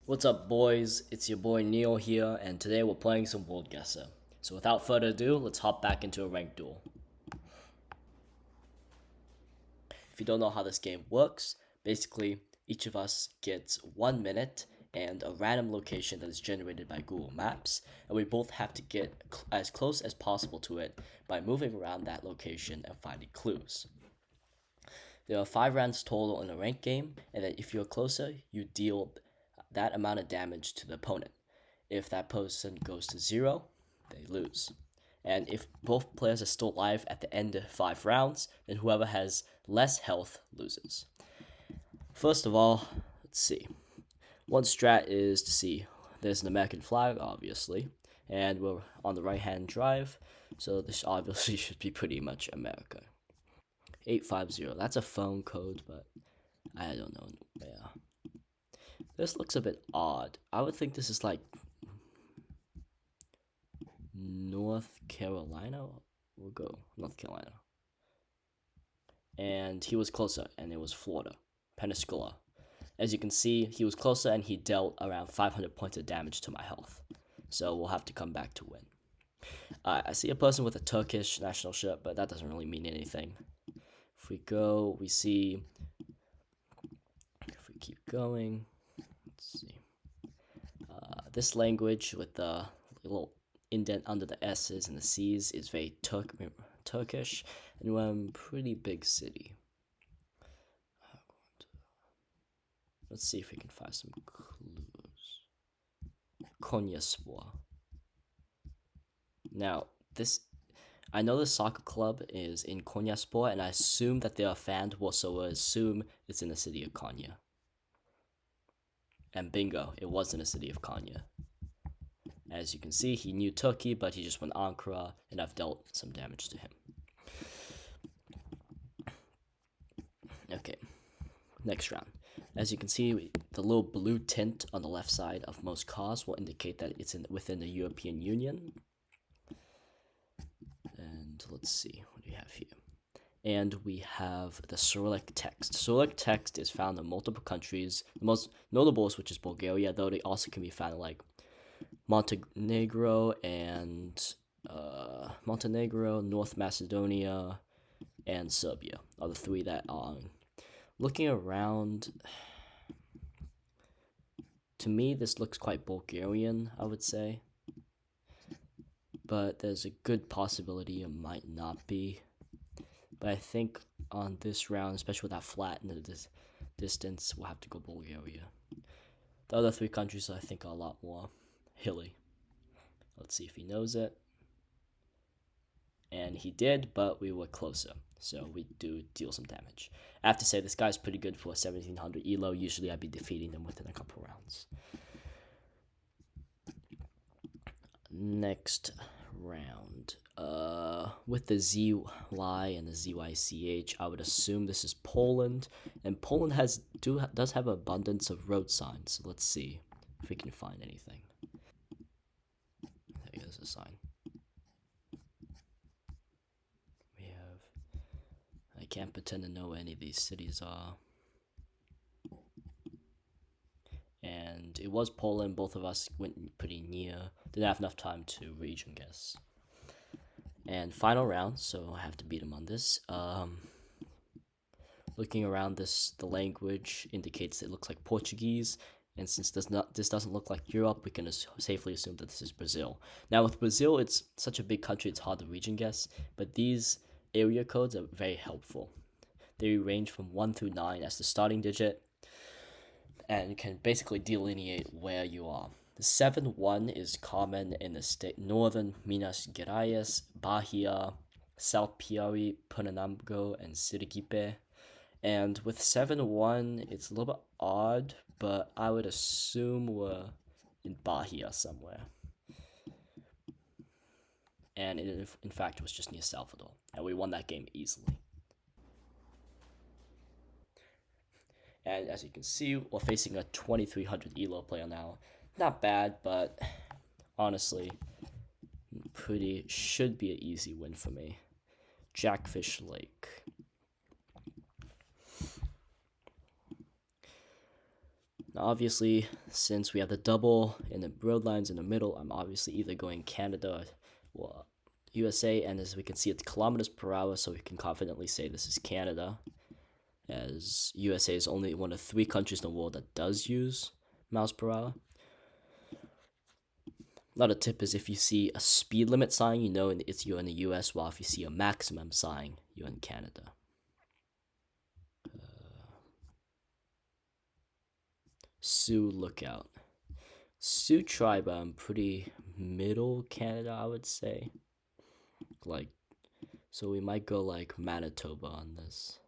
What's up, boys? It's your boy Neil here, and today we're playing some WorldGuessr. So without further ado, let's hop back into a ranked duel. If you don't know how this game works, basically each of us gets 1 minute and a random location that is generated by Google Maps, and we both have to get as close as possible to it by moving around that location and finding clues. There are 5 rounds total in a ranked game, and then if you're closer, you deal that amount of damage to the opponent. If that person goes to 0, they lose. And if both players are still alive at the end of 5 rounds, then whoever has less health loses. First of all, let's see. One strat is to see there's an American flag, obviously, and we're on the right hand drive, so this obviously should be pretty much America. 850, that's a phone code, but I don't know. Yeah. This looks a bit odd. I would think this is like North Carolina. We'll go North Carolina. And he was closer, and it was Florida, Pensacola. As you can see, he was closer, and he dealt around 500 points of damage to my health. So we'll have to come back to win. I see a person with a Turkish national shirt, but that doesn't really mean anything. If we go, we see. If we keep going, let's see. This language with the little indent under the S's and the C's is very Turkish, and we're in a pretty big city. Let's see if we can find some clues. Konyaspor. Now, I know the soccer club is in Konyaspor, and I assume that they're a fan, so we'll assume it's in the city of Konya. And bingo, it was in the city of Konya. As you can see, he knew Turkey, but he just went Ankara, and I've dealt some damage to him. Okay, next round. As you can see, the little blue tint on the left side of most cars will indicate that it's within the European Union. And let's see, what do we have here? And we have the Cyrillic text. Cyrillic text is found in multiple countries. The most notable is which is Bulgaria, though they also can be found in like Montenegro and North Macedonia, and Serbia are the 3 that are. Looking around, to me this looks quite Bulgarian, I would say. But there's a good possibility it might not be. But I think on this round, especially with that flat in the distance, we'll have to go Bulgaria. The other 3 countries I think are a lot more hilly. Let's see if he knows it. And he did, but we were closer, so we do deal some damage. I have to say, this guy's pretty good for 1700 elo. Usually I'd be defeating them within a couple rounds. Next round. With the ZY and the ZYCH, I would assume this is Poland. And Poland does have abundance of road signs. So let's see if we can find anything. There's a sign. I can't pretend to know where any of these cities are. And it was Poland. Both of us went pretty near. Didn't have enough time to region guess. And final round, so I have to beat him on this. Looking around this, the language indicates it looks like Portuguese. And since this doesn't look like Europe, we can safely assume that this is Brazil. Now with Brazil, it's such a big country, it's hard to region guess. But these area codes are very helpful. They range from 1 through 9 as the starting digit, and can basically delineate where you are. The 7-1 is common in the state northern Minas Gerais, Bahia, South Piauí, Pernambuco, and Sergipe. And with 7-1, it's a little bit odd, but I would assume we're in Bahia somewhere. And it, in fact, was just near Salvador, and we won that game easily. And as you can see, we're facing a 2300 elo player now. Not bad, but honestly, should be an easy win for me. Jackfish Lake. Now, obviously, since we have the double and the road lines in the middle, I'm obviously either going Canada or USA, and as we can see, it's kilometers per hour, so we can confidently say this is Canada, as USA is only one of 3 countries in the world that does use miles per hour. Another tip is if you see a speed limit sign, you know you're in the US, while if you see a maximum sign, you're in Canada. Sioux Lookout. Sioux tribe, pretty middle Canada, I would say. Like, so we might go like Manitoba on this.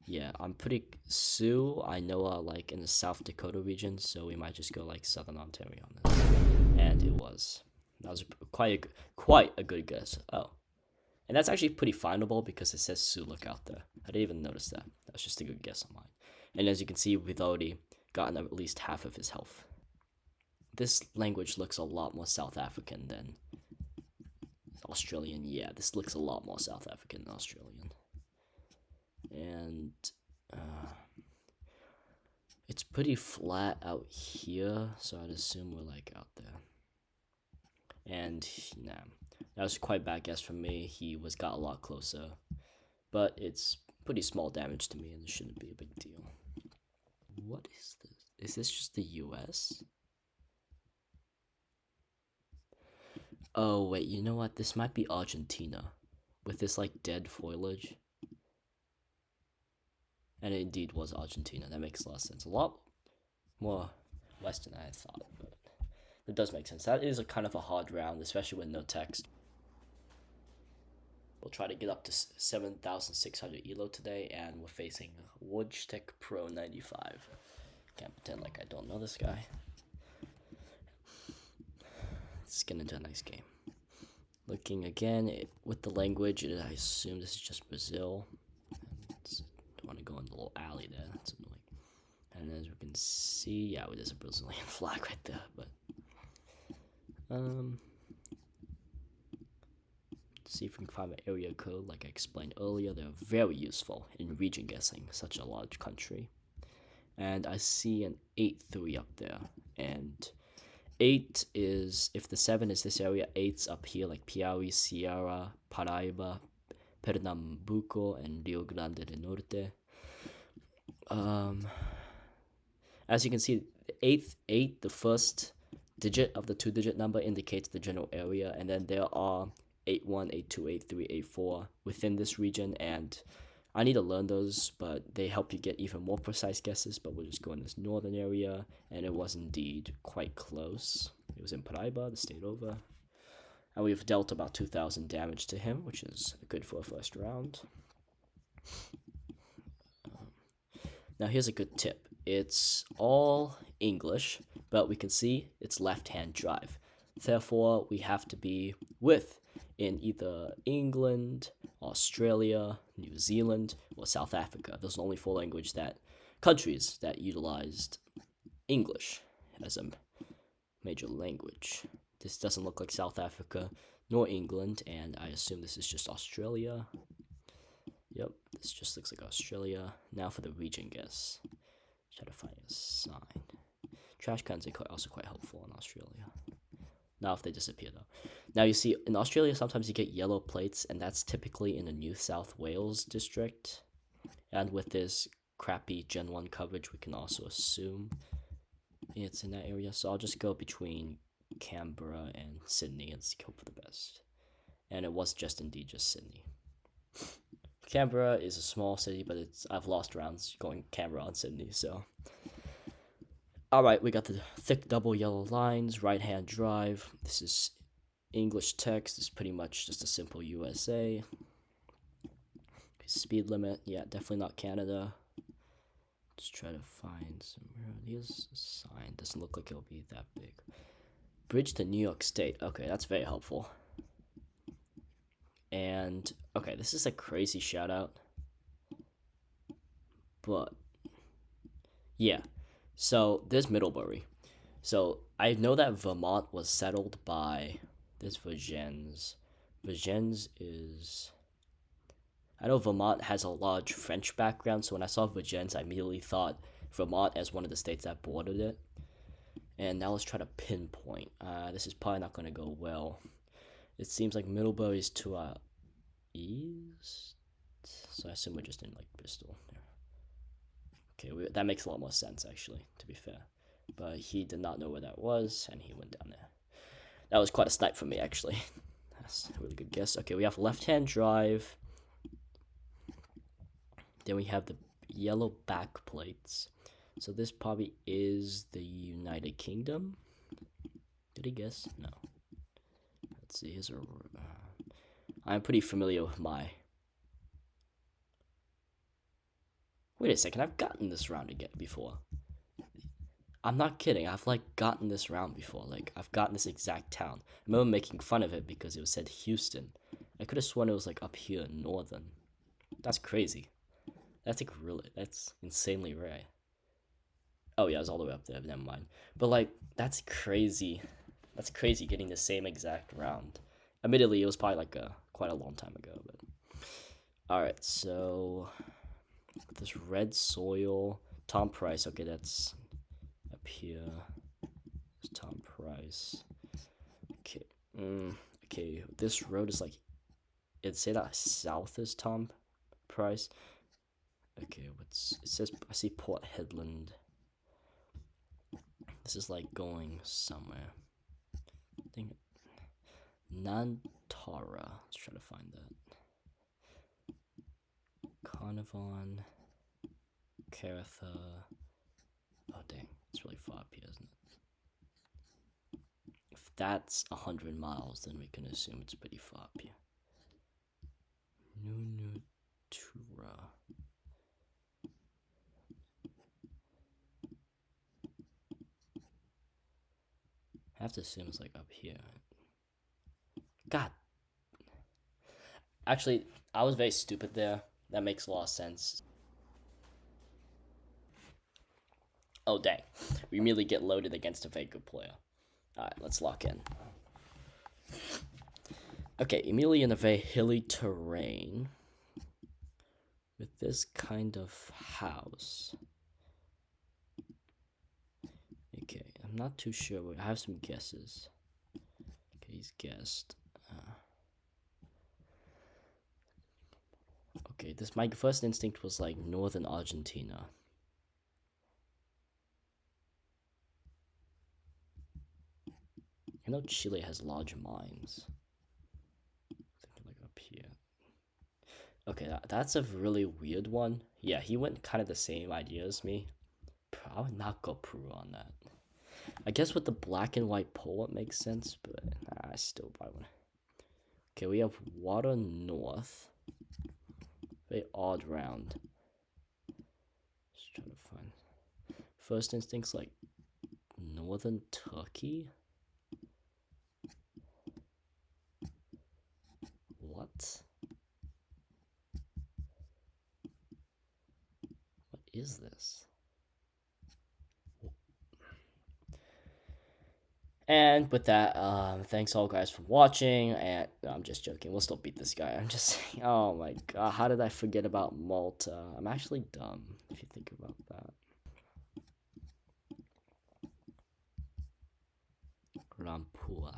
Yeah, I'm pretty Sioux. I know like in the South Dakota region, so we might just go like Southern Ontario on this. And it was. That was quite a good guess. Oh, and that's actually pretty findable because it says Sioux Lookout there. I didn't even notice that. That was just a good guess on mine. And as you can see, we've already gotten at least half of his health. This language looks a lot more South African than Australian. Yeah, this looks a lot more South African than Australian. And it's pretty flat out here, so I'd assume we're like out there. And nah, that was quite a bad guess from me. He got a lot closer, but it's pretty small damage to me, and it shouldn't be a big deal. What is this? Is this just the US? Oh wait, you know what? This might be Argentina, with this like dead foliage. And it indeed was Argentina. That makes a lot of sense. A lot more western than I thought, but it does make sense. That is a kind of a hard round, especially with no text. We'll try to get up to 7,600 elo today, and we're facing WorldGuessr Pro 95. Can't pretend like I don't know this guy. Let's get into a nice game. Looking again with the language, I assume this is just Brazil. Don't want to go in the little alley there. That's annoying. And as we can see, yeah, there's a Brazilian flag right there. But see if we can find an area code. Like I explained earlier, they're very useful in region guessing such a large country. And I see an 8-3 up there, and 8 is, if the 7 is this area, 8's up here, like Piauí, Ceará, Paraíba, Pernambuco, and Rio Grande do Norte. As you can see, 8, the first digit of the 2-digit number indicates the general area, and then there are 8-1, 8-2, 8-3, 8-4 within this region, and I need to learn those, but they help you get even more precise guesses. But we'll just go in this northern area, and it was indeed quite close. It was in Paraíba, the state over. And we've dealt about 2,000 damage to him, which is good for a first round. Now here's a good tip. It's all English, but we can see it's left-hand drive. Therefore, we have to be in either England, Australia, New Zealand, or South Africa. Those are the only 4 countries that utilized English as a major language. This doesn't look like South Africa nor England, and I assume this is just Australia. Yep, this just looks like Australia. Now for the region guess. Try to find a sign. Trash cans are also quite helpful in Australia. Now if they disappear though. Now you see, in Australia sometimes you get yellow plates, and that's typically in the New South Wales district. And with this crappy Gen 1 coverage, we can also assume it's in that area. So I'll just go between Canberra and Sydney and hope for the best. And it was just Sydney. Canberra is a small city, but I've lost rounds going Canberra on Sydney, so. Alright, we got the thick double yellow lines, right-hand drive. This is English text. It's pretty much just a simple USA. Speed limit, yeah, definitely not Canada. Just try to find some. Here's a sign. Doesn't look like it'll be that big. Bridge to New York State. Okay, that's very helpful. And okay, this is a crazy shout out, but yeah. So there's Middlebury. So I know that Vermont was settled by this Vergennes. Vergennes is. I know Vermont has a large French background, so when I saw Vergennes, I immediately thought Vermont as one of the states that bordered it. And now let's try to pinpoint. This is probably not going to go well. It seems like Middlebury is to our east. So I assume we're just in like Bristol. Okay, that makes a lot more sense actually, to be fair. But he did not know where that was, and he went down there. That was quite a snipe for me actually. That's a really good guess. Okay, we have left-hand drive. Then we have the yellow back plates. So this probably is the United Kingdom. Did he guess? No. Let's see. Here's a. I'm pretty familiar with my. Wait a second. I've gotten this round again before. I'm not kidding. I've like gotten this round before. Like I've gotten this exact town. I remember making fun of it because it was said Houston. I could have sworn it was like up here in northern. That's crazy. That's like really. That's insanely rare. Oh yeah, it was all the way up there. Never mind. But like, that's crazy. That's crazy getting the same exact round. Admittedly, it was probably like quite a long time ago. But all right, so this red soil, Tom Price. Okay, that's up here. There's Tom Price. Okay. Okay, this road is like. It'd say that south is Tom Price. Okay, it says I see Port Headland. This is like going somewhere. I think Nantara. Let's try to find that. Carnarvon. Caratha. Oh dang, it's really far up here, isn't it? If that's 100 miles, then we can assume it's pretty far up here. Nunutura. I have to assume it's like up here. God. Actually, I was very stupid there. That makes a lot of sense. Oh, dang. We immediately get loaded against a very good player. Alright, let's lock in. Okay, immediately in a very hilly terrain. With this kind of house. Okay, I'm not too sure. I have some guesses. Okay, he's guessed. Okay, my first instinct was like northern Argentina. I know Chile has large mines. Thinking like up here. Okay, that's a really weird one. Yeah, he went kind of the same idea as me. I would not go Peru on that. I guess with the black and white pole it makes sense, but I still probably wouldn't. Okay, we have water north. Very odd round. Just trying to find. First instinct's like northern Turkey. What? What is this? And with that, thanks all guys for watching, and no, I'm just joking, we'll still beat this guy. I'm just saying, oh my god, how did I forget about Malta? I'm actually dumb, if you think about that. Rampur,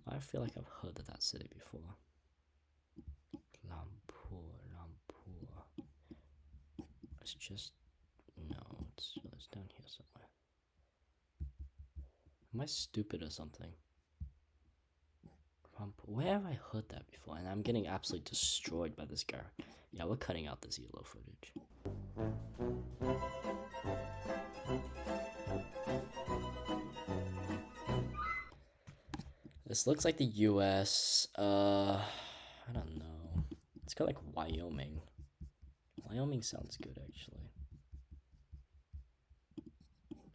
I feel like I've heard of that city before. Rampur. It's just, no, it's down here somewhere. Am I stupid or something? Where have I heard that before? And I'm getting absolutely destroyed by this guy. Yeah, we're cutting out this ELO footage. This looks like the US. I don't know. It's kind of like Wyoming. Wyoming sounds good, actually. I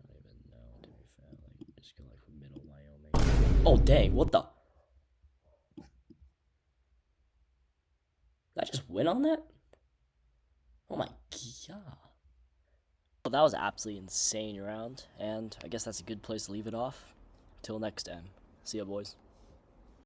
don't even know, to be fair. Like, just go like middle Wyoming. Oh, dang, what the? Did I just win on that? Oh my god. Well, that was an absolutely insane round, and I guess that's a good place to leave it off. Till next time. See ya, boys.